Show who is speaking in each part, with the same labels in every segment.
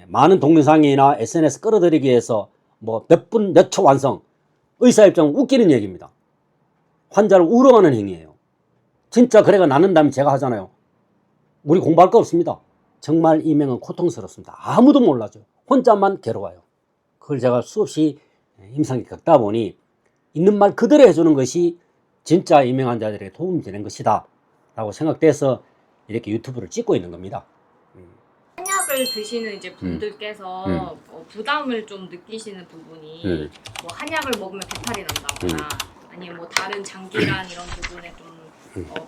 Speaker 1: 많은 동영상이나 SNS 끌어들이기 위해서 뭐 몇 분 몇 초 완성, 의사 입장은 웃기는 얘기입니다. 환자를 우롱하는 행위예요. 진짜 그래가 낫는다면 제가 하잖아요. 우리 공부할 거 없습니다. 정말 이명은 고통스럽습니다. 아무도 몰라줘요. 혼자만 괴로워요. 그걸 제가 수없이 임상에 겪다 보니 있는 말 그대로 해주는 것이 진짜 이명 환자들에게 도움이 되는 것이다 라고 생각돼서 이렇게 유튜브를 찍고 있는 겁니다.
Speaker 2: 한약을 드시는 이제 분들께서 부담을 좀 느끼시는 부분이 뭐 한약을 먹으면 배탈이 난다거나 아니면 뭐 다른 장기란 이런 부분에 좀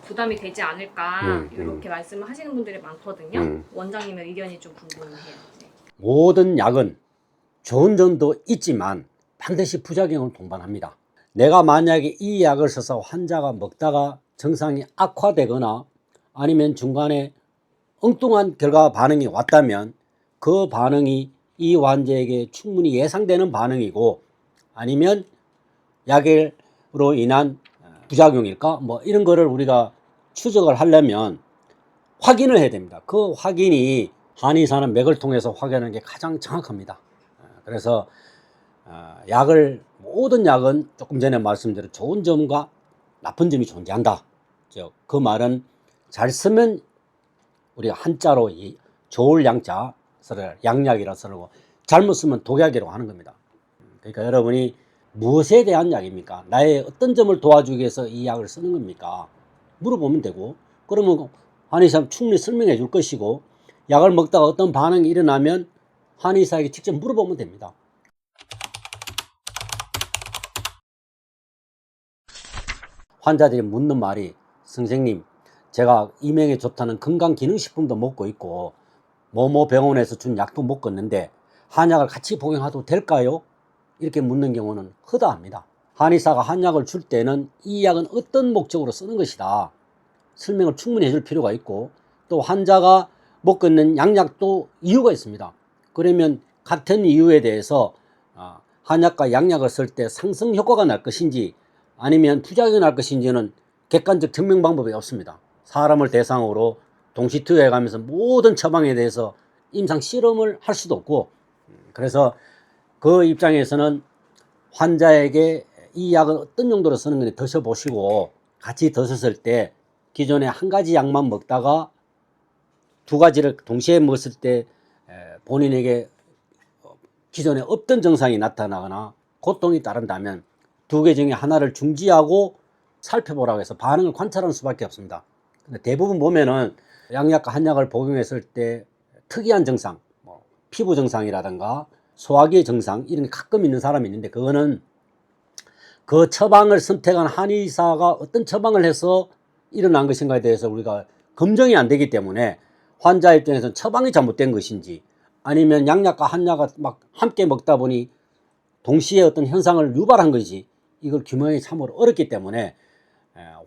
Speaker 2: 부담이 되지 않을까 이렇게 말씀을 하시는 분들이 많거든요. 원장님의 의견이 좀 궁금해요. 네.
Speaker 1: 모든 약은 좋은 점도 있지만 반드시 부작용을 동반합니다. 내가 만약에 이 약을 써서 환자가 먹다가 증상이 악화되거나 아니면 중간에 엉뚱한 결과 반응이 왔다면 그 반응이 이 환자에게 충분히 예상되는 반응이고 아니면 약으로 인한 부작용일까? 뭐 이런 거를 우리가 추적을 하려면 확인을 해야 됩니다. 그 확인이 한의사는 맥을 통해서 확인하는 게 가장 정확합니다. 그래서 모든 약은 조금 전에 말씀드린 좋은 점과 나쁜 점이 존재한다. 그 말은 잘 쓰면 우리가 한자로 좋을 양자, 양약이라 쓰고 잘못 쓰면 독약이라고 하는 겁니다. 그러니까 여러분이 무엇에 대한 약입니까? 나의 어떤 점을 도와주기 위해서 이 약을 쓰는 겁니까? 물어보면 되고 그러면 한의사는 충분히 설명해 줄 것이고 약을 먹다가 어떤 반응이 일어나면 한의사에게 직접 물어보면 됩니다. 환자들이 묻는 말이 선생님 제가 이명에 좋다는 건강기능식품도 먹고 있고 뭐뭐 병원에서 준 약도 먹었는데 한약을 같이 복용해도 될까요? 이렇게 묻는 경우는 허다합니다. 한의사가 한약을 줄 때는 이 약은 어떤 목적으로 쓰는 것이다 설명을 충분히 해줄 필요가 있고 또 환자가 먹고 있는 양약도 이유가 있습니다. 그러면 같은 이유에 대해서 한약과 양약을 쓸 때 상승 효과가 날 것인지 아니면 부작용이 날 것인지는 객관적 증명 방법이 없습니다. 사람을 대상으로 동시 투여해 가면서 모든 처방에 대해서 임상 실험을 할 수도 없고 그래서 그 입장에서는 환자에게 이 약은 어떤 용도로 쓰는 건지 드셔보시고 같이 드셨을 때 기존에 한 가지 약만 먹다가 두 가지를 동시에 먹었을 때 본인에게 기존에 없던 증상이 나타나거나 고통이 따른다면 두 개 중에 하나를 중지하고 살펴보라고 해서 반응을 관찰하는 수밖에 없습니다. 근데 대부분 보면은 양약과 한약을 복용했을 때 특이한 증상, 뭐 피부 증상이라든가 소화기 증상 이런 게 가끔 있는 사람이 있는데 그거는 그 처방을 선택한 한의사가 어떤 처방을 해서 일어난 것인가에 대해서 우리가 검증이 안 되기 때문에 환자 입장에서는 처방이 잘못된 것인지 아니면 양약과 한약을 막 함께 먹다 보니 동시에 어떤 현상을 유발한 것이 이걸 규명이 참으로 어렵기 때문에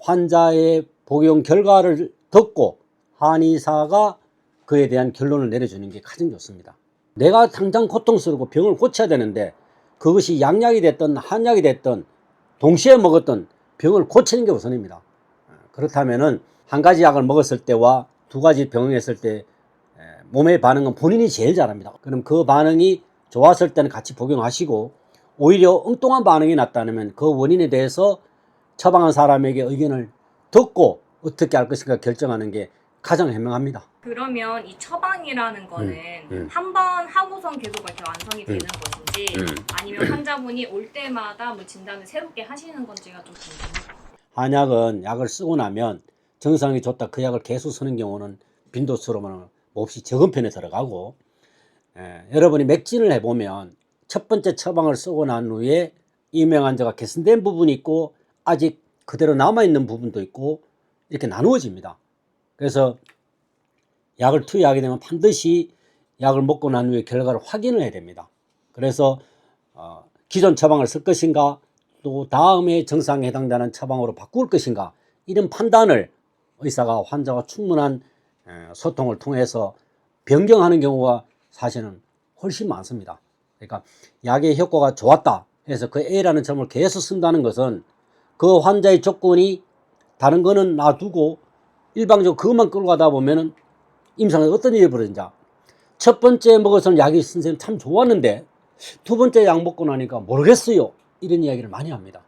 Speaker 1: 환자의 복용 결과를 듣고 한의사가 그에 대한 결론을 내려주는 게 가장 좋습니다. 내가 당장 고통스럽고 병을 고쳐야 되는데 그것이 양약이 됐든 한약이 됐든 동시에 먹었던 병을 고치는 게 우선입니다. 그렇다면은 한 가지 약을 먹었을 때와 두 가지 병행했을 때 몸의 반응은 본인이 제일 잘합니다. 그럼 그 반응이 좋았을 때는 같이 복용하시고 오히려 엉뚱한 반응이 났다면 그 원인에 대해서 처방한 사람에게 의견을 듣고 어떻게 할 것인가 결정하는 게 가장 현명합니다.
Speaker 2: 그러면 이 처방이라는 거는 한 번 하고선 계속 이렇게 완성이 되는 것인지 아니면 환자분이 올 때마다 뭐 진단을 새롭게 하시는 건지가 좀 궁금해요.
Speaker 1: 한약은 약을 쓰고 나면 증상이 좋다 그 약을 계속 쓰는 경우는 빈도수로는 몹시 적은 편에 들어가고 여러분이 맥진을 해보면 첫 번째 처방을 쓰고 난 후에 이명 환자가 개선된 부분이 있고 아직 그대로 남아있는 부분도 있고 이렇게 나누어집니다. 그래서 약을 투여하게 되면 반드시 약을 먹고 난 후에 결과를 확인을 해야 됩니다. 그래서 기존 처방을 쓸 것인가 또 다음에 증상에 해당되는 처방으로 바꿀 것인가 이런 판단을 의사가 환자와 충분한 소통을 통해서 변경하는 경우가 사실은 훨씬 많습니다. 그러니까 약의 효과가 좋았다 해서 그 A라는 점을 계속 쓴다는 것은 그 환자의 조건이 다른 거는 놔두고 일방적으로 그것만 끌고 가다 보면은 임상에 어떤 일이 벌어진다. 첫 번째 먹어서는 약이 선생님 참 좋았는데 두 번째 약 먹고 나니까 모르겠어요. 이런 이야기를 많이 합니다.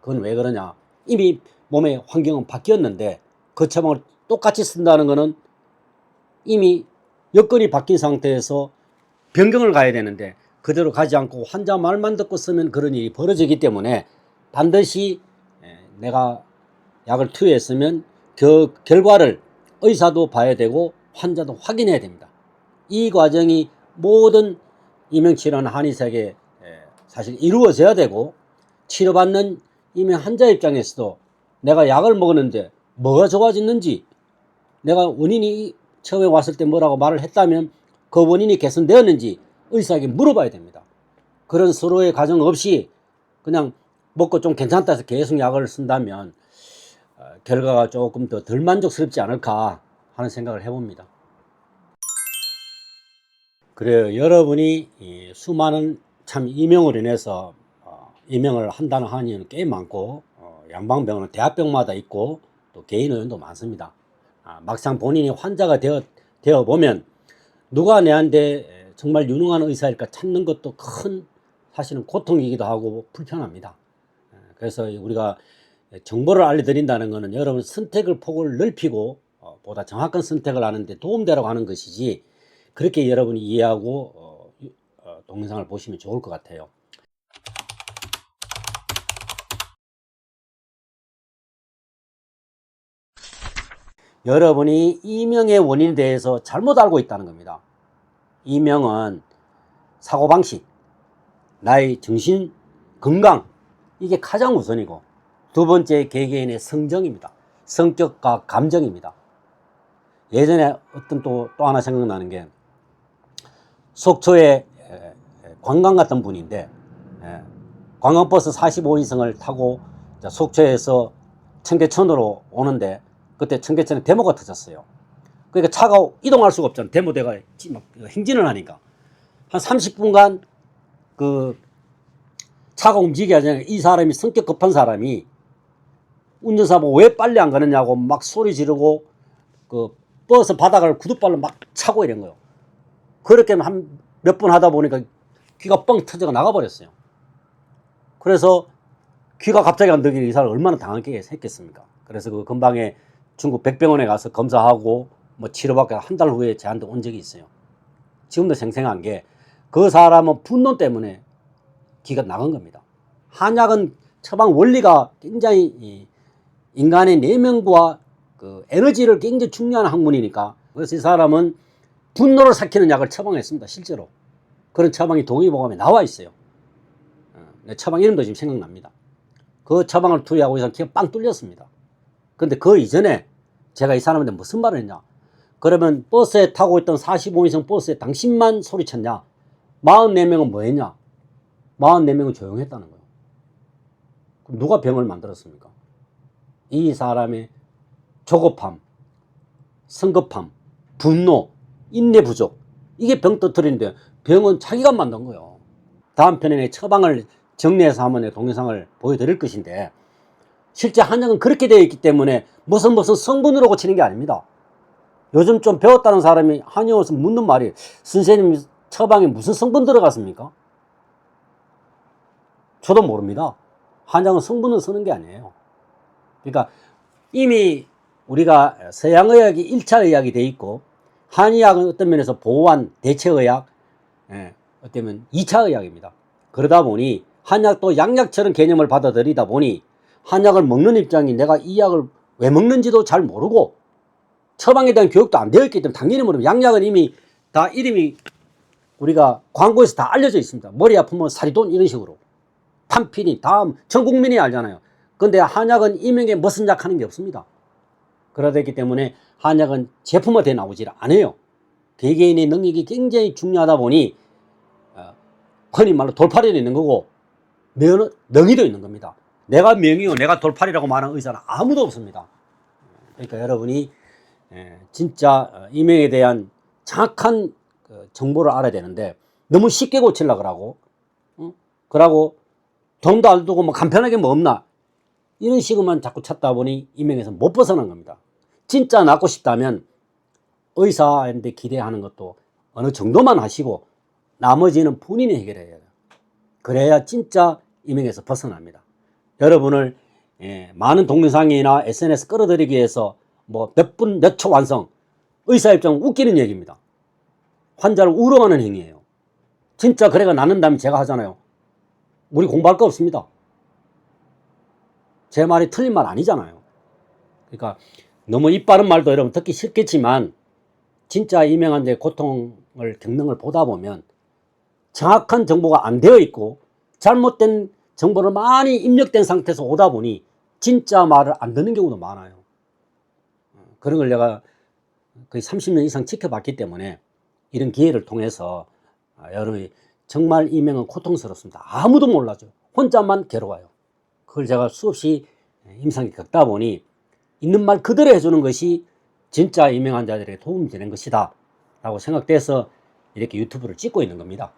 Speaker 1: 그건 왜 그러냐. 이미 몸의 환경은 바뀌었는데 그 처방을 똑같이 쓴다는 것은 이미 여건이 바뀐 상태에서 변경을 가야 되는데 그대로 가지 않고 환자 말만 듣고 쓰면 그런 일이 벌어지기 때문에 반드시 내가 약을 투여했으면 그 결과를 의사도 봐야 되고 환자도 확인해야 됩니다. 이 과정이 모든 이명치료나 한의사에게 사실 이루어져야 되고 치료받는 이명 환자 입장에서도 내가 약을 먹었는데 뭐가 좋아졌는지 내가 원인이 처음에 왔을 때 뭐라고 말을 했다면 그 원인이 개선되었는지 의사에게 물어봐야 됩니다. 그런 서로의 과정 없이 그냥 먹고 좀 괜찮다 해서 계속 약을 쓴다면 결과가 조금 더 덜 만족스럽지 않을까 하는 생각을 해봅니다. 그래요. 여러분이 수많은 참 이명으로 인해서 이명을 한다는 한의원은 꽤 많고 양방병원은 대학병마다 있고 또 개인 의원도 많습니다. 막상 본인이 환자가 되어 보면 누가 내한테 정말 유능한 의사일까 찾는 것도 큰 사실은 고통이기도 하고 불편합니다. 그래서 우리가 정보를 알려드린다는 것은 여러분 선택을 폭을 넓히고 보다 정확한 선택을 하는데 도움되라고 하는 것이지 그렇게 여러분이 이해하고 동영상을 보시면 좋을 것 같아요. 여러분이 이명의 원인에 대해서 잘못 알고 있다는 겁니다. 이명은 사고방식, 나의 정신 건강 이게 가장 우선이고 두 번째 개개인의 성정입니다. 성격과 감정입니다. 예전에 어떤 또 하나 생각나는 게 속초에 관광 갔던 분인데 관광버스 45인승을 타고 속초에서 청계천으로 오는데 그때 청계천에 데모가 터졌어요. 그러니까 차가 이동할 수가 없잖아요. 데모대가 막 행진을 하니까 한 30분간 그 차가 움직이지 않아요. 이 사람이 성격 급한 사람이 운전사 보고 왜 빨리 안 가느냐고 막 소리 지르고 그 버스 바닥을 구두발로 막 차고 이런 거예요. 그렇게 한 몇 번 하다 보니까 귀가 뻥 터져가 나가버렸어요. 그래서 귀가 갑자기 안 들리니 이 사람 얼마나 당황했겠습니까? 그래서 그 근방에 중국 백병원에 가서 검사하고 뭐 치료받고 한 달 후에 저한테 온 적이 있어요. 지금도 생생한 게 그 사람은 분노 때문에 귀가 나간 겁니다. 한약은 처방 원리가 굉장히 인간의 내면과 그 에너지를 굉장히 중요한 학문이니까 그래서 이 사람은 분노를 삭히는 약을 처방했습니다. 실제로 그런 처방이 동의보감에 나와 있어요. 내 처방 이름도 지금 생각납니다. 그 처방을 투여하고 이 사람 귀가 빵 뚫렸습니다. 근데 그 이전에 제가 이 사람한테 무슨 말을 했냐, 그러면 버스에 타고 있던 45인승 버스에 당신만 소리쳤냐, 44명은 뭐 했냐, 44명은 조용했다는 거예요. 그럼 누가 병을 만들었습니까? 이 사람의 조급함, 성급함, 분노, 인내 부족, 이게 병 터뜨리는데 병은 자기가 만든 거예요. 다음 편에 처방을 정리해서 한번 동영상을 보여드릴 것인데 실제 한약은 그렇게 되어 있기 때문에 무슨 성분으로 고치는 게 아닙니다. 요즘 좀 배웠다는 사람이 한의원 와서 묻는 말이 선생님 처방에 무슨 성분 들어갔습니까? 저도 모릅니다. 한약은 성분을 쓰는 게 아니에요. 그러니까 이미 우리가 서양의학이 1차 의학이 돼 있고 한의학은 어떤 면에서 보완, 대체의학, 어쩌면 2차 의학입니다. 그러다 보니 한약도 양약처럼 개념을 받아들이다 보니 한약을 먹는 입장이 내가 이 약을 왜 먹는지도 잘 모르고 처방에 대한 교육도 안 되어 있기 때문에 당연히 모르면 양약은 이미 다 이름이 우리가 광고에서 다 알려져 있습니다. 머리 아프면 사리돈 이런 식으로. 판피니 다음 전 국민이 알잖아요. 근데 한약은 이명에 무슨 약 하는 게 없습니다. 그러다 있기 때문에 한약은 제품화되어 나오질 않아요. 개개인의 능력이 굉장히 중요하다 보니 흔히 말로 돌팔이도 있는 거고 명의도 있는 겁니다. 내가 명의요 내가 돌팔이라고 말하는 의사는 아무도 없습니다. 그러니까 여러분이 진짜 이명에 대한 정확한 정보를 알아야 되는데 너무 쉽게 고치려고 그러고 그러고 돈도 안 두고 뭐 간편하게 뭐 없나 이런 식으로만 자꾸 찾다 보니 이명에서 못 벗어난 겁니다. 진짜 낫고 싶다면 의사한테 기대하는 것도 어느 정도만 하시고 나머지는 본인이 해결해야 돼요. 그래야 진짜 이명에서 벗어납니다. 여러분을 많은 동영상이나 SNS 끌어들이기 위해서 뭐 몇 분 몇 초 완성, 의사 입장은 웃기는 얘기입니다. 환자를 우롱하는 행위예요. 진짜 그래가 낫는다면 제가 하잖아요. 우리 공부할 거 없습니다. 제 말이 틀린 말 아니잖아요. 그러니까 너무 입 바른 말도 여러분 듣기 싫겠지만 진짜 이명 환자의 고통을 겪는 걸 보다 보면 정확한 정보가 안 되어 있고 잘못된 정보를 많이 입력된 상태에서 오다 보니 진짜 말을 안 듣는 경우도 많아요. 그런 걸 내가 거의 30년 이상 지켜봤기 때문에 이런 기회를 통해서 여러분이 정말 이명은 고통스럽습니다. 아무도 몰라죠. 혼자만 괴로워요. 그걸 제가 수없이 임상에 겪다 보니 있는 말 그대로 해주는 것이 진짜 이명 환자들에게 도움이 되는 것이다 라고 생각돼서 이렇게 유튜브를 찍고 있는 겁니다.